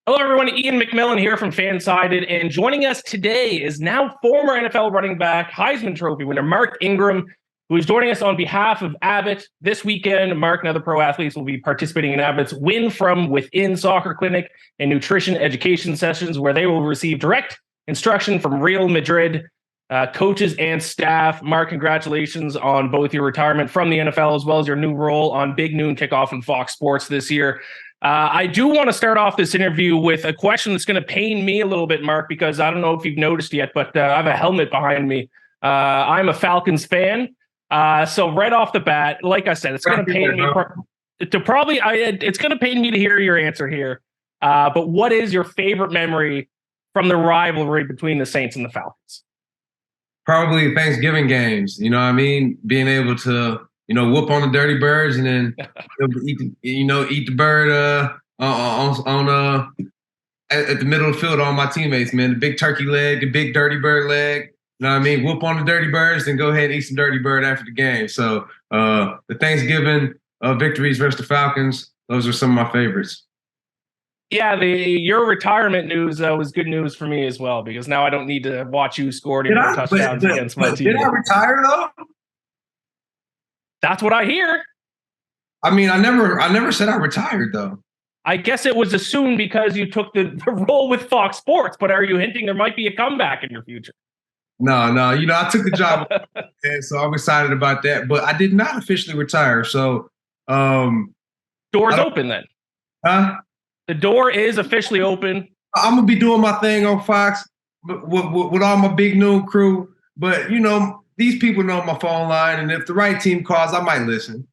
Hello, everyone. Ian McMillan here from Fansided, and joining us today is now former NFL running back, Heisman Trophy winner Mark Ingram, who is joining us on behalf of Abbott. This weekend, Mark and other pro athletes will be participating in Abbott's Win From Within soccer clinic and nutrition education sessions, where they will receive direct instruction from Real Madrid coaches and staff. Mark, congratulations on both your retirement from the NFL as well as your new role on Big Noon Kickoff on Fox Sports this year. I do want to start off this interview with a question that's going to pain me a little bit, Mark, because I don't know if you've noticed yet, but I have a helmet behind me. I'm a Falcons fan. So right off the bat, like I said, it's going to pain me it's going to pain me to hear your answer here. But what is your favorite memory from the rivalry between the Saints and the Falcons? Probably Thanksgiving games. You know what I mean? Being able to, whoop on the dirty birds and then eat the bird at the middle of the field, all my teammates, man. The big turkey leg, the big dirty bird leg. You know what I mean? Whoop on the dirty birds, then go ahead and eat some dirty bird after the game. So the Thanksgiving victories versus the Falcons, those are some of my favorites. Yeah, your retirement news was good news for me as well, because now I don't need to watch you score any more touchdowns against my team. Did I retire though? That's what I hear. I mean, I never said I retired though. I guess it was assumed because you took the role with Fox Sports, but are you hinting there might be a comeback in your future? No. I took the job, and so I'm excited about that. But I did not officially retire. So door's open then. Huh? The door is officially open. I'm gonna be doing my thing on Fox with all my Big Noon crew. But these people know my phone line, and if the right team calls, I might listen.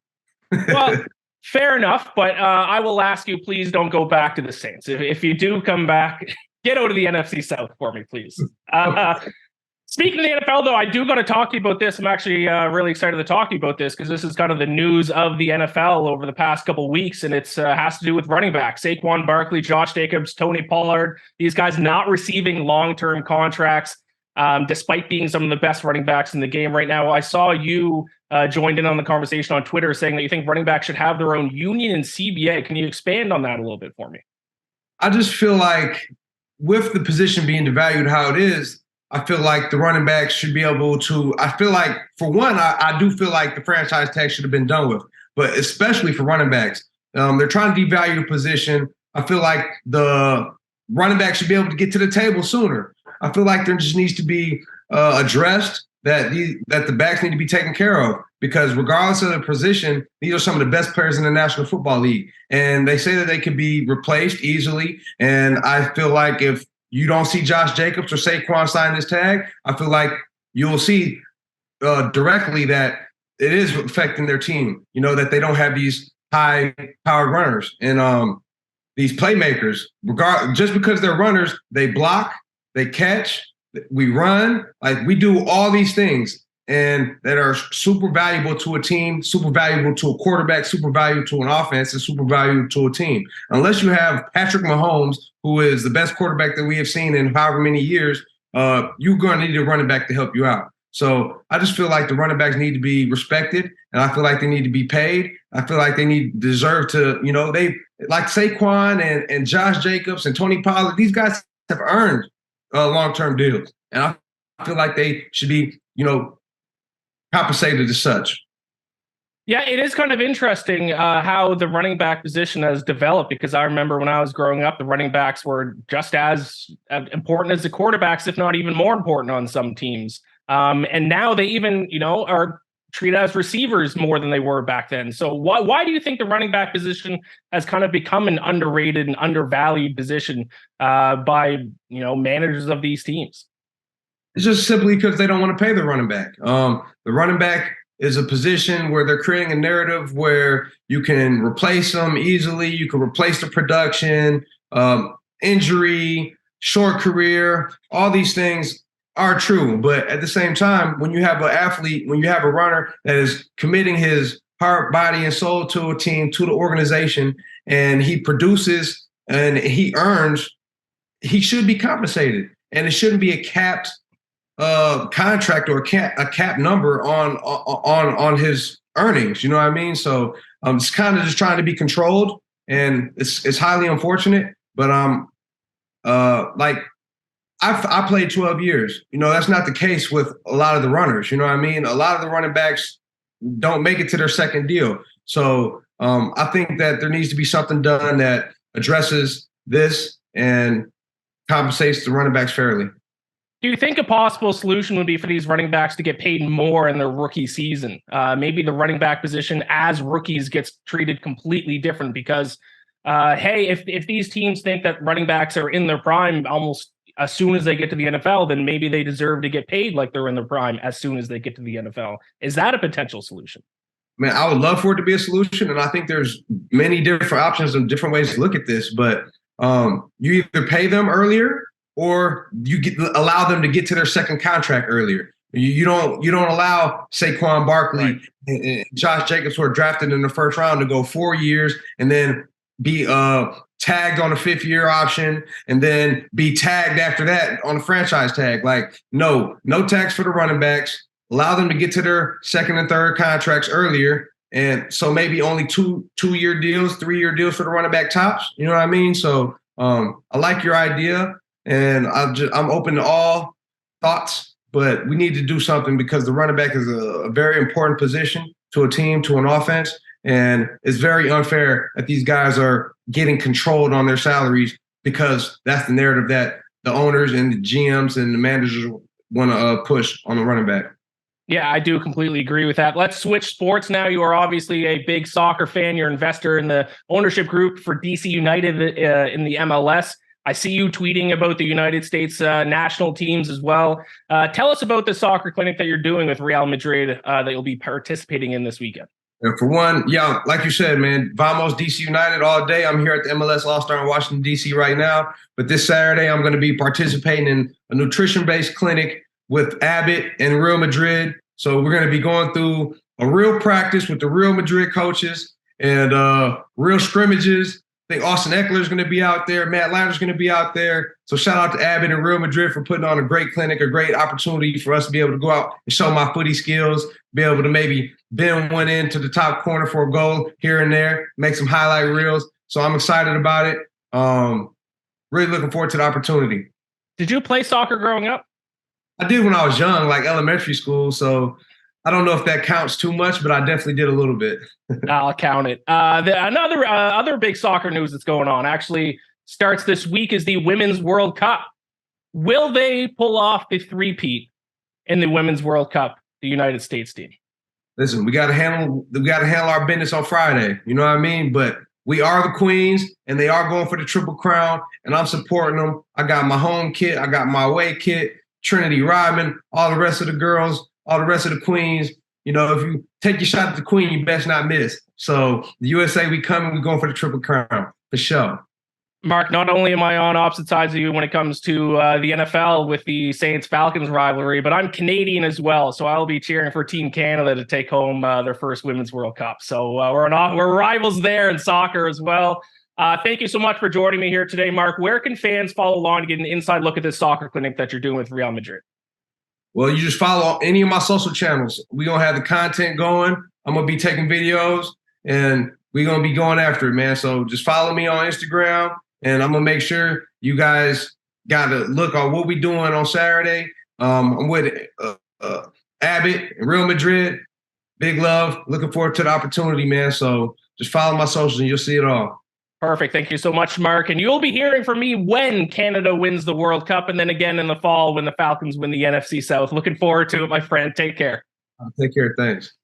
Well, fair enough. But I will ask you, please don't go back to the Saints. If you do come back, get out of the NFC South for me, please. Speaking of the NFL, though, I do got to talk to you about this. I'm actually really excited to talk to you about this because this is kind of the news of the NFL over the past couple of weeks, and it has to do with running backs. Saquon Barkley, Josh Jacobs, Tony Pollard, these guys not receiving long-term contracts despite being some of the best running backs in the game right now. I saw you joined in on the conversation on Twitter saying that you think running backs should have their own union and CBA. Can you expand on that a little bit for me? I just feel like with the position being devalued how it is, I feel like the running backs should be able to, I feel like, for one, I do feel like the franchise tag should have been done with, but especially for running backs. They're trying to devalue the position. I feel like the running back should be able to get to the table sooner. I feel like there just needs to be addressed that the backs need to be taken care of, because regardless of the position, these are some of the best players in the National Football League. And they say that they can be replaced easily. And I feel like if you don't see Josh Jacobs or Saquon sign this tag, I feel like you'll see directly that it is affecting their team, that they don't have these high-powered runners and these playmakers. Just because they're runners, they block, they catch, we run, like we do all these things and that are super valuable to a team, super valuable to a quarterback, super valuable to an offense, and super valuable to a team. Unless you have Patrick Mahomes, who is the best quarterback that we have seen in however many years, you're going to need a running back to help you out. So I just feel like the running backs need to be respected, and I feel like they need to be paid. I feel like they deserve to, they like Saquon and Josh Jacobs and Tony Pollard. These guys have earned long-term deals, and I feel like they should be, compensated as such. Yeah, it is kind of interesting how the running back position has developed, because I remember when I was growing up, the running backs were just as important as the quarterbacks, if not even more important on some teams. And now they even, are treated as receivers more than they were back then. So why do you think the running back position has kind of become an underrated and undervalued position by, managers of these teams? It's just simply because they don't want to pay the running back. The running back is a position where they're creating a narrative where you can replace them easily. You can replace the production, injury, short career. All these things are true. But at the same time, when you have an athlete, when you have a runner that is committing his heart, body, and soul to a team, to the organization, and he produces and he earns, he should be compensated. And it shouldn't be a capped contract or a cap number on his earnings. You know what I mean? So it's kind of just trying to be controlled, and it's highly unfortunate. But like I played 12 years. That's not the case with a lot of the runners. You know what I mean? A lot of the running backs don't make it to their second deal. So I think that there needs to be something done that addresses this and compensates the running backs fairly. Do you think a possible solution would be for these running backs to get paid more in their rookie season? Maybe the running back position as rookies gets treated completely different because, hey, if these teams think that running backs are in their prime almost as soon as they get to the NFL, then maybe they deserve to get paid like they're in their prime as soon as they get to the NFL. Is that a potential solution? Man, I would love for it to be a solution, and I think there's many different options and different ways to look at this. But you either pay them earlier or you allow them to get to their second contract earlier. You don't allow Saquon Barkley and Josh Jacobs, who are drafted in the first round, to go 4 years and then be tagged on a 5th-year option and then be tagged after that on a franchise tag. Like, no tags for the running backs. Allow them to get to their second and third contracts earlier. And so maybe only two-year deals, 3-year deals for the running back tops. You know what I mean? So I like your idea, and I'm open to all thoughts, but we need to do something because the running back is a very important position to a team, to an offense. And it's very unfair that these guys are getting controlled on their salaries because that's the narrative that the owners and the GMs and the managers want to push on the running back. Yeah, I do completely agree with that. Let's switch sports now. You are obviously a big soccer fan. You're an investor in the ownership group for DC United in the MLS. I see you tweeting about the United States national teams as well. Tell us about the soccer clinic that you're doing with Real Madrid that you'll be participating in this weekend. And for one, yeah, like you said, man, Vamos DC United all day. I'm here at the MLS All-Star in Washington, D.C. right now. But this Saturday, I'm going to be participating in a nutrition-based clinic with Abbott and Real Madrid. So we're going to be going through a real practice with the Real Madrid coaches and real scrimmages. I think Austin Eckler is going to be out there. Matt Lander's going to be out there. So shout out to Abbott and Real Madrid for putting on a great clinic, a great opportunity for us to be able to go out and show my footy skills, be able to maybe bend one into the top corner for a goal here and there, make some highlight reels. So I'm excited about it. Really looking forward to the opportunity. Did you play soccer growing up? I did when I was young, like elementary school. So I don't know if that counts too much, but I definitely did a little bit. I'll count it. Another other big soccer news that's going on actually starts this week is the Women's World Cup. Will they pull off the three-peat in the Women's World Cup, the United States team? Listen, we got to handle our business on Friday. You know what I mean? But we are the queens, and they are going for the Triple Crown, and I'm supporting them. I got my home kit. I got my away kit. Trinity Rodman, all the rest of the girls, all the rest of the queens. You know, if you take your shot at the queen, you best not miss. So the USA, we coming, we going for the Triple Crown, for sure. Mark, not only am I on opposite sides of you when it comes to the NFL with the Saints-Falcons rivalry, but I'm Canadian as well. So I'll be cheering for Team Canada to take home their first Women's World Cup. So we're rivals there in soccer as well. Thank you so much for joining me here today, Mark. Where can fans follow along to get an inside look at this soccer clinic that you're doing with Real Madrid? Well, you just follow any of my social channels. We're going to have the content going. I'm going to be taking videos, and we're going to be going after it, man. So just follow me on Instagram, and I'm going to make sure you guys got to look on what we're doing on Saturday. I'm with Abbott and Real Madrid. Big love. Looking forward to the opportunity, man. So just follow my socials, and you'll see it all. Perfect. Thank you so much, Mark. And you'll be hearing from me when Canada wins the World Cup and then again in the fall when the Falcons win the NFC South. Looking forward to it, my friend. Take care. Take care. Thanks.